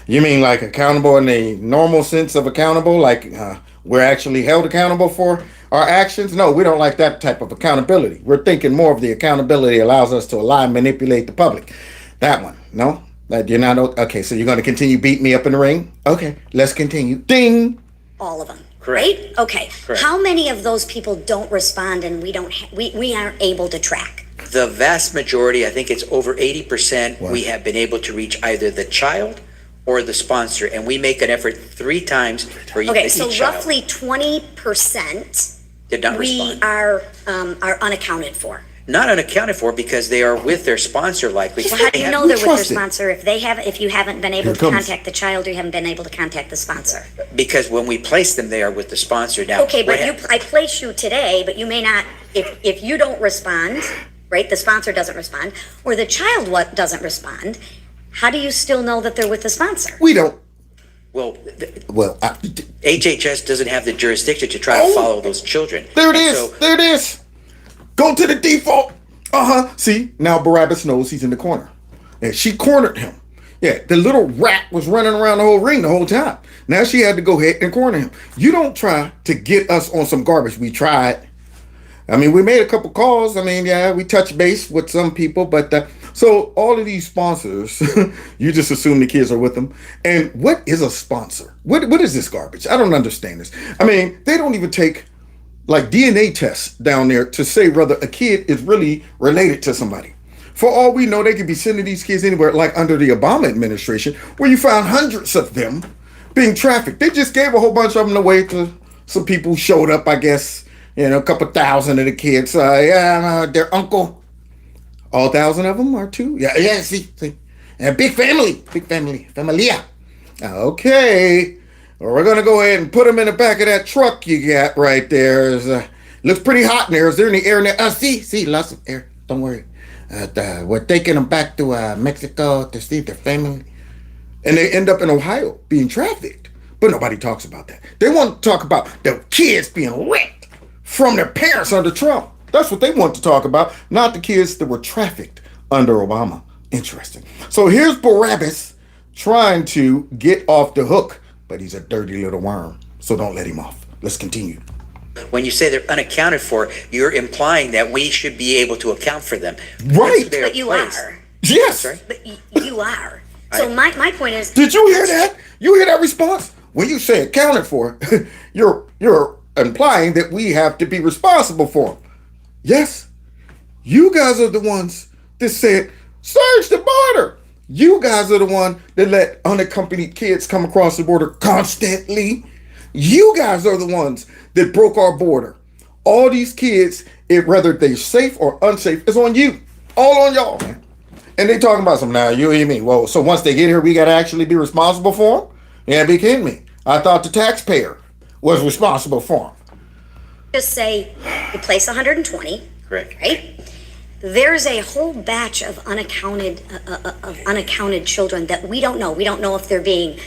You mean like accountable in the normal sense of accountable? Like we're actually held accountable for our actions? No, we don't like that type of accountability. We're thinking more of the accountability allows us to lie and manipulate the public. That one, no? That you're not okay. So you're going to continue beating me up in the ring? Okay, let's continue. Ding. All of them. Correct. Right? Okay. Correct. How many of those people don't respond and we aren't able to track? The vast majority, I think it's over 80%, we have been able to reach either the child or the sponsor, and we make an effort 3 times for Okay, each so child. roughly 20% Did not we respond. are unaccounted for. Not unaccounted for because they are with their sponsor likely. So how do you know we they're with their trust it. sponsor if you haven't been able Here to comes- contact the child or you haven't been able to contact the sponsor? Because when we place them, they are with the sponsor. Now, Okay, but what I place you today, but you may not, if you don't respond, right, the sponsor doesn't respond, or the child doesn't respond, how do you still know that they're with the sponsor? We don't. well, Well, HHS doesn't have the jurisdiction to try to follow those children. there it And is. so- There it is. Go to the default. See, now Barabbas knows he's in the corner. And she cornered him. Yeah, the little rat was running around the whole ring the whole time. Now she had to go ahead and corner him. You don't try to get us on some garbage. We tried. I mean, we made a couple calls. I mean, yeah, we touched base with some people, but so all of these sponsors, you just assume the kids are with them. And what is a sponsor? What is this garbage? I don't understand this. I mean, they don't even take like DNA tests down there to say whether a kid is really related to somebody. For all we know, they could be sending these kids anywhere, like under the Obama administration, where you found hundreds of them being trafficked. They just gave a whole bunch of them away to some people who showed up, I guess, a couple thousand of the kids. Their uncle. All 1,000 of them are too? Yeah, see. Big family. Familia. Okay. Well, we're going to go ahead and put them in the back of that truck you got right there. Looks pretty hot in there. Is there any air in there? See, lots of air. Don't worry. We're taking them back to Mexico to see their family. And they end up in Ohio being trafficked. But nobody talks about that. They want to talk about the kids being ripped from their parents under Trump. That's what they want to talk about, not the kids that were trafficked under Obama. Interesting. So here's Barabbas trying to get off the hook, but he's a dirty little worm. So don't let him off. Let's continue. When you say they're unaccounted for, you're implying that we should be able to account for them. Right. They're But you placed. are. Yes. Sorry? But you are. So my point is. Did you hear that? You hear that response? When you say accounted for, you're implying that we have to be responsible for them. Yes. You guys are the ones that said, search the border. You guys are the one that let unaccompanied kids come across the border constantly. You guys are the ones that broke our border. All these kids, whether they're safe or unsafe, it's on you. All on y'all, man. And they talking about some now. You hear me? Well, so once they get here, we got to actually be responsible for them? Yeah, be kidding me. I thought the taxpayer was responsible for them. Just say you place 120. Correct. Right? There's a whole batch of unaccounted children that we don't know. We don't know if they're being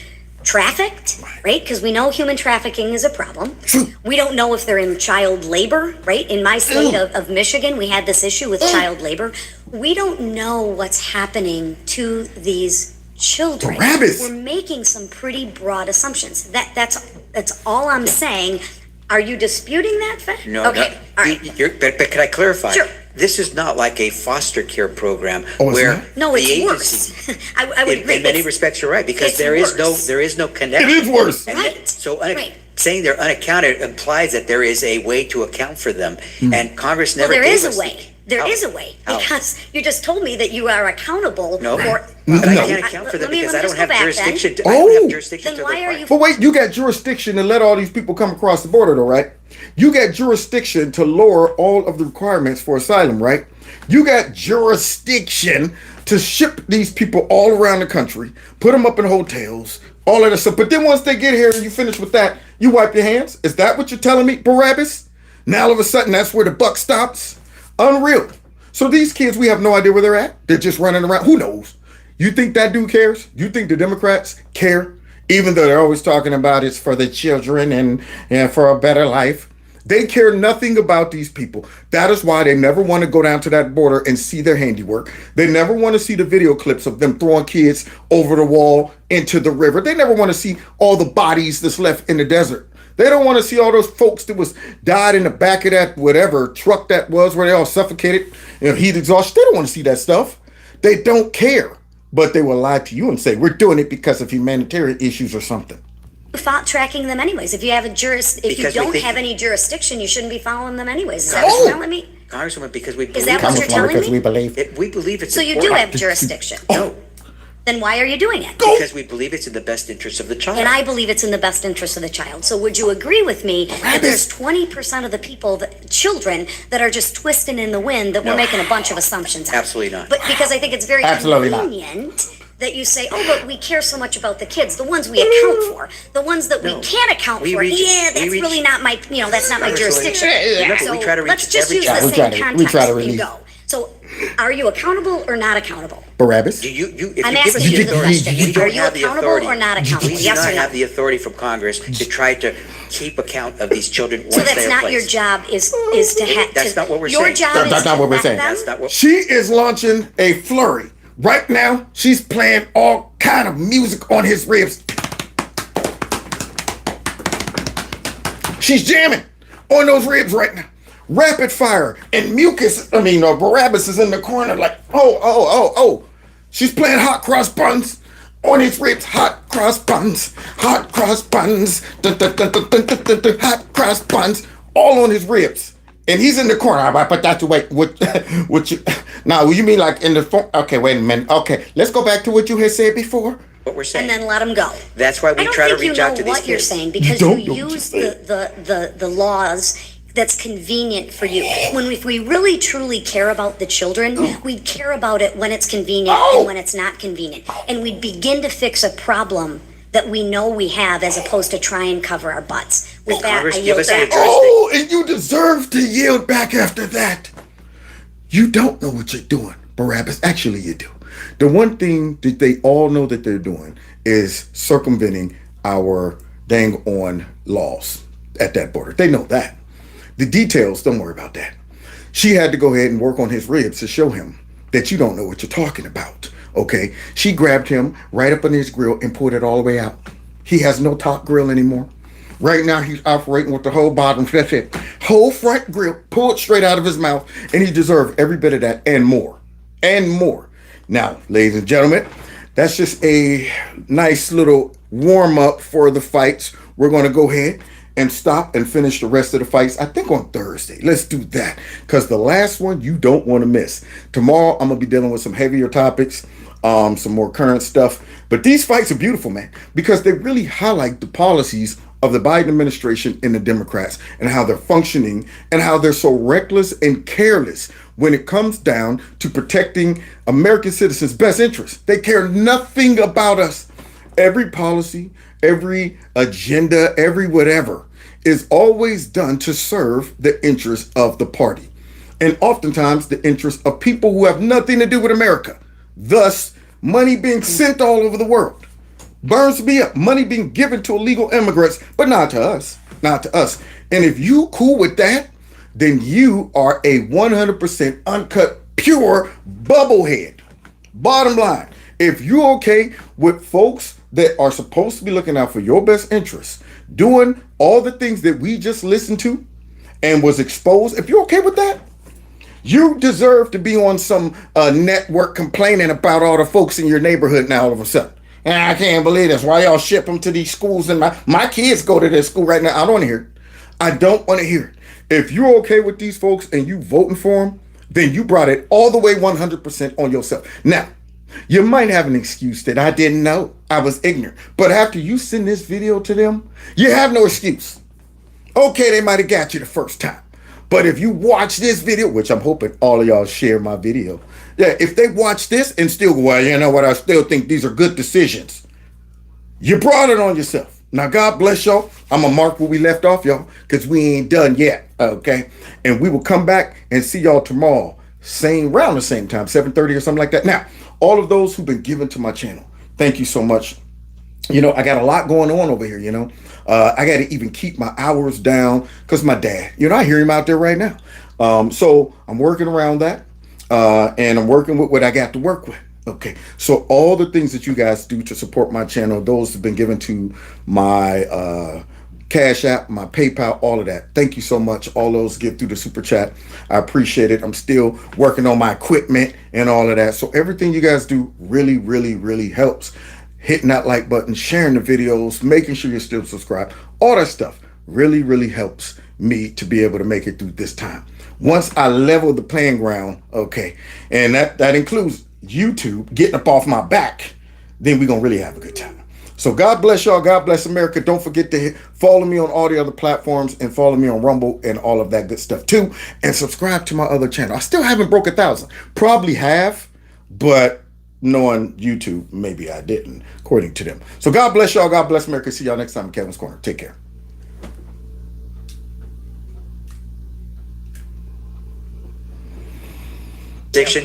trafficked, right? Because we know human trafficking is a problem. We don't know if they're in child labor, right? In my state of Michigan, we had this issue with child labor. We don't know what's happening to these children. Barabbas. We're making some pretty broad assumptions. That's all I'm saying. Are you disputing that fact? No, Okay, no. all right. But could I clarify? Sure. This is not like a foster care program Oh, it's where not? No, the it's agency. worse. I would agree. In many It's- respects, you're right, because it's there is worse. no connection. It is worse. And Right. So Right. saying they're unaccounted implies that there is a way to account for them, and Congress never Well, there gave is us a way. There How? is a way, How? because you just told me that you are accountable No, for. but I No. can't account for them Let me- because let I me don't just have go back jurisdiction. then. I don't Oh. have jurisdiction Then to why are require. you- But wait, you got jurisdiction to let all these people come across the border, though, right? You got jurisdiction to lower all of the requirements for asylum, right? You got jurisdiction to ship these people all around the country, put them up in hotels, all of that stuff. But then once they get here and you finish with that, you wipe your hands. Is that what you're telling me, Barabbas? Now all of a sudden that's where the buck stops? Unreal. So these kids, we have no idea where they're at. They're just running around. Who knows? You think that dude cares? You think the Democrats care? Even though they're always talking about it's for the children and for a better life. They care nothing about these people. That is why they never want to go down to that border and see their handiwork. They never want to see the video clips of them throwing kids over the wall into the river. They never want to see all the bodies that's left in the desert. They don't want to see all those folks that was died in the back of that whatever truck that was where they all suffocated, heat exhaustion. They don't want to see that stuff. They don't care. But they will lie to you and say, we're doing it because of humanitarian issues or something. Thought tracking them anyways. If you have if you Because we don't think- have any jurisdiction, you shouldn't be following them anyways. Is that Oh! what you're telling me? Congresswoman, because we believe that what you're telling me? believe. we believe it's So you do important. have jurisdiction. No, Then why are you doing it? because we believe it's in the best interest of the child. And I believe it's in the best interest of the child. So would you agree with me that there's 20% of the people, children, that are just twisting in the wind, that we're No. making a bunch of assumptions on? Absolutely not. But because I think it's very Absolutely not. convenient that you say, oh, but we care so much about the kids, the ones we account for, the ones that we No. can't account We for. reach- Yeah, we that's reach- really not my, that's not my Absolutely. jurisdiction. Remember, So we try to reach let's just every use child. the We try same to- we context try to and release. go. So are you accountable or not accountable? Barabbas? Do you, if I'm you give us asking the you the authority, question. we Are don't you have the accountable authority. or not accountable? We do Yes or not no? have the authority from Congress to try to keep account of these children once So they that's are not your placed. job is to have. That's not what we're your saying. job That- is that's to not what we're vet saying. them. That's not what. She is launching a flurry. Right now, she's playing all kind of music on his ribs. She's jamming on those ribs right now. Rapid fire. And Barabbas is in the corner like, oh. She's playing hot cross buns on his ribs. Hot cross buns. Hot cross buns. Dun, dun, dun, dun, dun, dun, dun, dun, hot cross buns. All on his ribs. And he's in the corner. But that's what you now you mean like in the phone? Okay, wait a minute. Okay, let's go back to what you had said before. What we're saying. And then let them go. That's why we I don't try to think you reach know out to these what you're kids. saying because don't you know what use you're the laws that's convenient for you. If we really truly care about the children, we'd care about it when it's convenient and when it's not convenient. And we'd begin to fix a problem that we know we have as opposed to try and cover our butts. With that, Congress, I give yield us the back. address. Oh, and you deserve to yield back after that. You don't know what you're doing, Barabbas. Actually, you do. The one thing that they all know that they're doing is circumventing our dang on laws at that border. They know that. The details, don't worry about that. She had to go ahead and work on his ribs to show him that you don't know what you're talking about. Okay? She grabbed him right up on his grill and pulled it all the way out. He has no top grill anymore. Right now, he's operating with the whole bottom. That's it. Whole front grill pulled straight out of his mouth, and he deserved every bit of that and more. And more. Now, ladies and gentlemen, that's just a nice little warm-up for the fights. We're going to go ahead and stop and finish the rest of the fights, I think on Thursday. Let's do that, because the last one you don't want to miss. Tomorrow, I'm going to be dealing with some heavier topics, some more current stuff. But these fights are beautiful, man, because they really highlight the policies of the Biden administration and the Democrats and how they're functioning and how they're so reckless and careless when it comes down to protecting American citizens' best interests. They care nothing about us. Every policy, every agenda, every whatever is always done to serve the interests of the party. And oftentimes the interests of people who have nothing to do with America. Thus, money being sent all over the world. Burns me up. Money being given to illegal immigrants, but not to us. Not to us. And if you cool with that, then you are a 100% uncut, pure bubblehead. Bottom line, if you're okay with folks that are supposed to be looking out for your best interests, doing all the things that we just listened to and was exposed, if you're okay with that, you deserve to be on some network complaining about all the folks in your neighborhood now all of a sudden. And I can't believe this. Why y'all ship them to these schools? And my kids go to this school right now. I don't want to hear it. I don't want to hear it. If you're okay with these folks and you voting for them, then you brought it all the way 100% on yourself. Now, you might have an excuse that I didn't know. I was ignorant. But after you send this video to them, you have no excuse. Okay, they might have got you the first time. But if you watch this video, which I'm hoping all of y'all share my video, yeah, if they watch this and still go, well, you know what, I still think these are good decisions, you brought it on yourself. Now, God bless y'all. I'm going to mark where we left off, y'all, because we ain't done yet, okay? And we will come back and see y'all tomorrow, around the same time, 7:30 or something like that. Now, all of those who've been given to my channel, thank you so much. You know, I got a lot going on over here, you know. I got to even keep my hours down because my dad, you know, I hear him out there right now. So I'm working around that and I'm working with what I got to work with. Okay, so all the things that you guys do to support my channel, those have been given to my Cash App, my PayPal, all of that. Thank you so much. All those give through the super chat. I appreciate it. I'm still working on my equipment and all of that. So everything you guys do really, really, really helps. Hitting that like button, sharing the videos, making sure you're still subscribed, all that stuff really, really helps me to be able to make it through this time. Once I level the playing ground, okay, and that includes YouTube getting up off my back, then we're going to really have a good time. So God bless y'all. God bless America. Don't forget to follow me on all the other platforms and follow me on Rumble and all of that good stuff too. And subscribe to my other channel. I still haven't broke 1,000. Probably have, but knowing YouTube, maybe I didn't, according to them. So God bless y'all. God bless America. See y'all next time in Kevin's Corner. Take care. Diction.